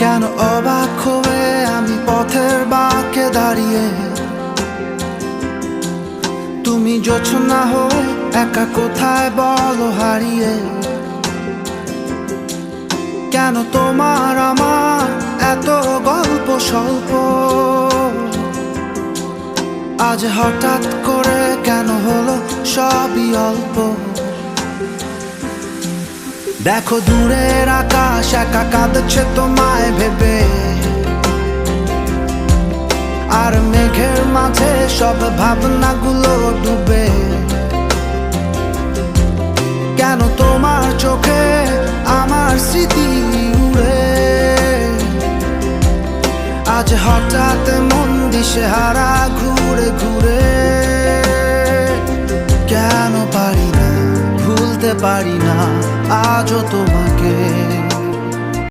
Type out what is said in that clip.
কেন অবাক হয়ে আমি পথের বাঁকে দাঁড়িয়ে, তুমি জোছনা হয়ে একা কোথায় বলো হারিয়ে। কেন তোমার আমার এত গল্প স্বল্প, আজ হঠাৎ করে কেন হলো সবই অল্প। দেখো দূরের আকাশ একা কাঁদছে তোমায় ভেবে, আর মেঘের মাঝে সব ভাবনাগুলো ডুবে। কেন তোমার চোখে আমার স্মৃতি উড়ে, আজ হঠাৎ মন দিশেহারা ঘুরে ঘুরে। কেন পারি না, ভুলতে পারি না আজও তোমাকে।